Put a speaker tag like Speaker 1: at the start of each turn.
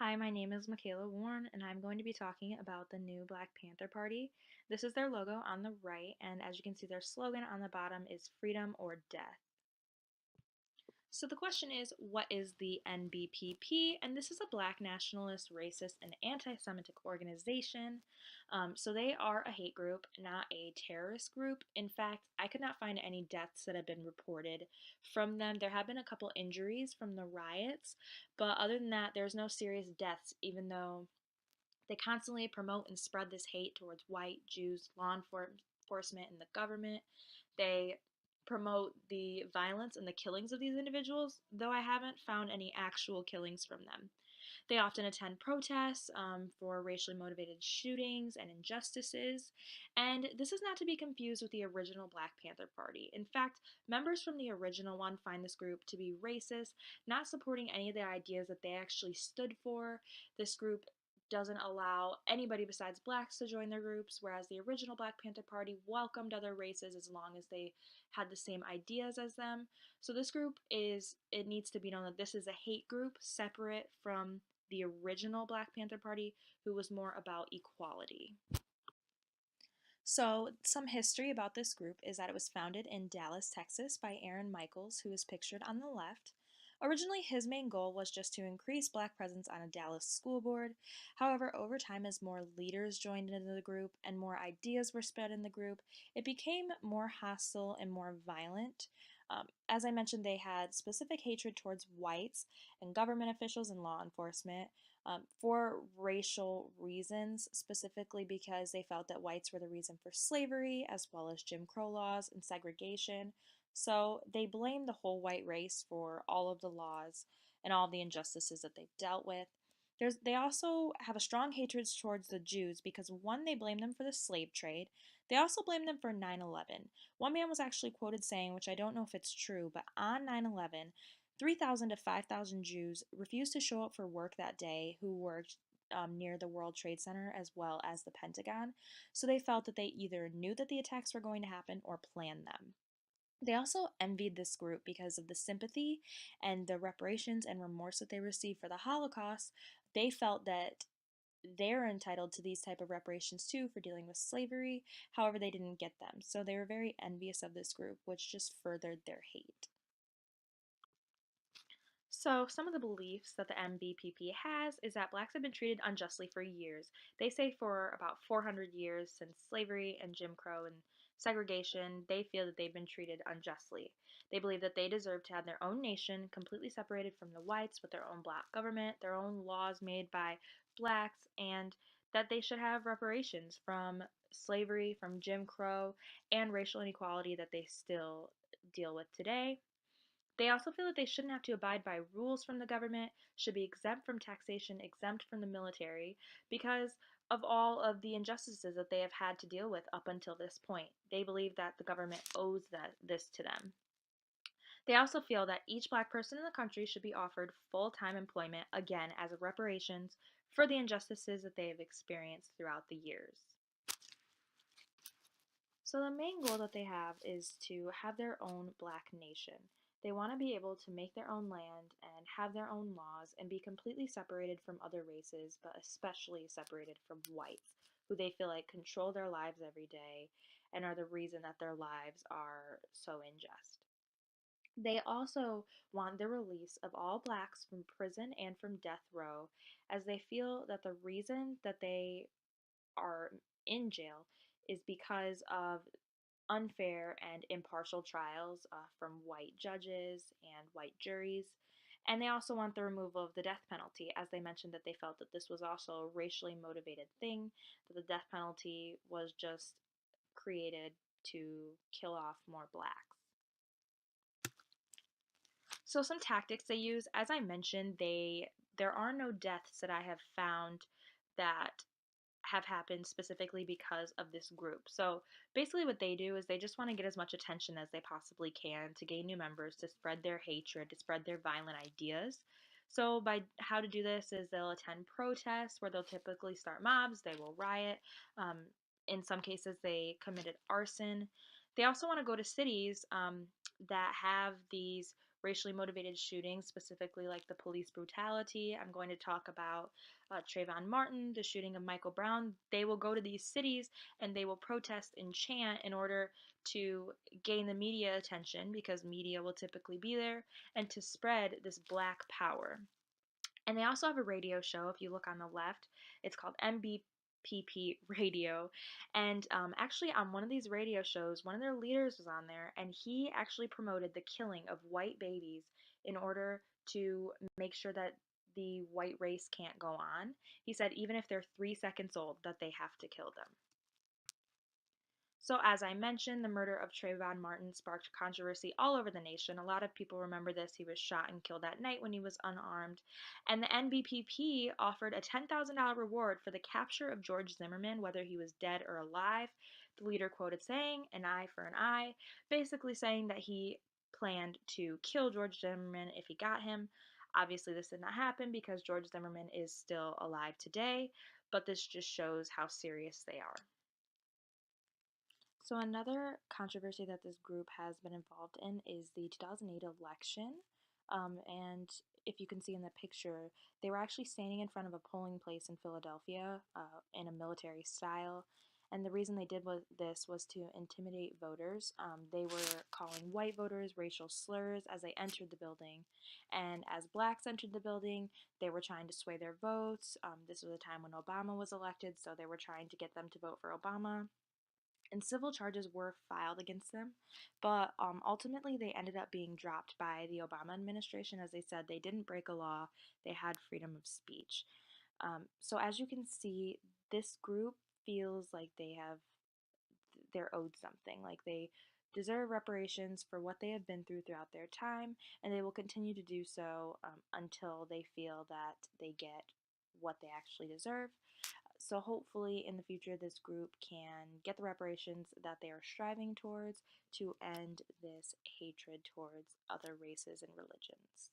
Speaker 1: Hi, my name is Michaela Warren, and I'm going to be talking about the new Black Panther Party. This is their logo on the right, and as you can see, their slogan on the bottom is freedom or death. So the question is, what is the NBPP? And this is a Black nationalist, racist, and anti-Semitic organization. So they are a hate group, not a terrorist group. In fact, I could not find any deaths that have been reported from them. There have been a couple injuries from the riots, but other than that, there's no serious deaths, even though they constantly promote and spread this hate towards white Jews, law enforcement, and the government. They promote the violence and the killings of these individuals, though I haven't found any actual killings from them. They often attend protests for racially motivated shootings and injustices, and this is not to be confused with the original Black Panther Party. In fact, members from the original one find this group to be racist, not supporting any of the ideas that they actually stood for. This group doesn't allow anybody besides blacks to join their groups, whereas the original Black Panther Party welcomed other races as long as they had the same ideas as them. So this group it needs to be known that this is a hate group separate from the original Black Panther Party, who was more about equality. So, some history about this group is that it was founded in Dallas, Texas by Aaron Michaels, who is pictured on the left. Originally, his main goal was just to increase black presence on a Dallas school board. However, over time, as more leaders joined into the group and more ideas were spread in the group, it became more hostile and more violent. As I mentioned, they had specific hatred towards whites and government officials and law enforcement for racial reasons, specifically because they felt that whites were the reason for slavery, as well as Jim Crow laws and segregation. So they blamed the whole white race for all of the laws and all of the injustices that they've dealt with. They also have a strong hatred towards the Jews because, one, they blame them for the slave trade. They also blame them for 9/11. One man was actually quoted saying, which I don't know if it's true, but on 9/11, 3,000 to 5,000 Jews refused to show up for work that day who worked near the World Trade Center as well as the Pentagon. So they felt that they either knew that the attacks were going to happen or planned them. They also envied this group because of the sympathy and the reparations and remorse that they received for the Holocaust. They felt that they're entitled to these type of reparations too for dealing with slavery. However, they didn't get them. So they were very envious of this group, which just furthered their hate. So, some of the beliefs that the MBPP has is that blacks have been treated unjustly for years. They say for about 400 years since slavery and Jim Crow and segregation, they feel that they've been treated unjustly. They believe that they deserve to have their own nation, completely separated from the whites, with their own black government, their own laws made by blacks, and that they should have reparations from slavery, from Jim Crow, and racial inequality that they still deal with today. They also feel that they shouldn't have to abide by rules from the government, should be exempt from taxation, exempt from the military, because of all of the injustices that they have had to deal with up until this point. They believe that the government owes this to them. They also feel that each black person in the country should be offered full-time employment, again, as a reparations for the injustices that they have experienced throughout the years. So the main goal that they have is to have their own black nation. They want to be able to make their own land and have their own laws and be completely separated from other races, but especially separated from whites, who they feel like control their lives every day and are the reason that their lives are so unjust. They also want the release of all blacks from prison and from death row, as they feel that the reason that they are in jail is because of unfair and impartial trials from white judges and white juries. And they also want the removal of the death penalty, as they mentioned that they felt that this was also a racially motivated thing, that the death penalty was just created to kill off more blacks. So some tactics they use, as I mentioned, there are no deaths that I have found that have happened specifically because of this group. So basically, what they do is they just want to get as much attention as they possibly can to gain new members, to spread their hatred, to spread their violent ideas. So, by how to do this is they'll attend protests where they'll typically start mobs, they will riot. Um, in some cases, they committed arson. They also want to go to cities that have these racially motivated shootings, specifically like the police brutality. I'm going to talk about Trayvon Martin, the shooting of Michael Brown. They will go to these cities and they will protest and chant in order to gain the media attention, because media will typically be there, and to spread this black power. And they also have a radio show. If you look on the left, it's called MBPP Radio. And actually, on one of these radio shows, one of their leaders was on there, and he actually promoted the killing of white babies in order to make sure that the white race can't go on. He said even if they're 3 seconds old, that they have to kill them. So, as I mentioned, the murder of Trayvon Martin sparked controversy all over the nation. A lot of people remember this. He was shot and killed that night when he was unarmed. And the NBPP offered a $10,000 reward for the capture of George Zimmerman, whether he was dead or alive. The leader quoted saying, "An eye for an eye," basically saying that he planned to kill George Zimmerman if he got him. Obviously, this did not happen because George Zimmerman is still alive today, but this just shows how serious they are. So another controversy that this group has been involved in is the 2008 election. And if you can see in the picture, they were actually standing in front of a polling place in Philadelphia in a military style. And the reason they did this was to intimidate voters. They were calling white voters racial slurs as they entered the building. And as blacks entered the building, they were trying to sway their votes. This was a time when Obama was elected, so they were trying to get them to vote for Obama, and civil charges were filed against them, but ultimately they ended up being dropped by the Obama administration. As they said, they didn't break a law, they had freedom of speech. So as you can see, this group feels like they're owed something, like they deserve reparations for what they have been through throughout their time, and they will continue to do so until they feel that they get what they actually deserve. So hopefully in the future this group can get the reparations that they are striving towards to end this hatred towards other races and religions.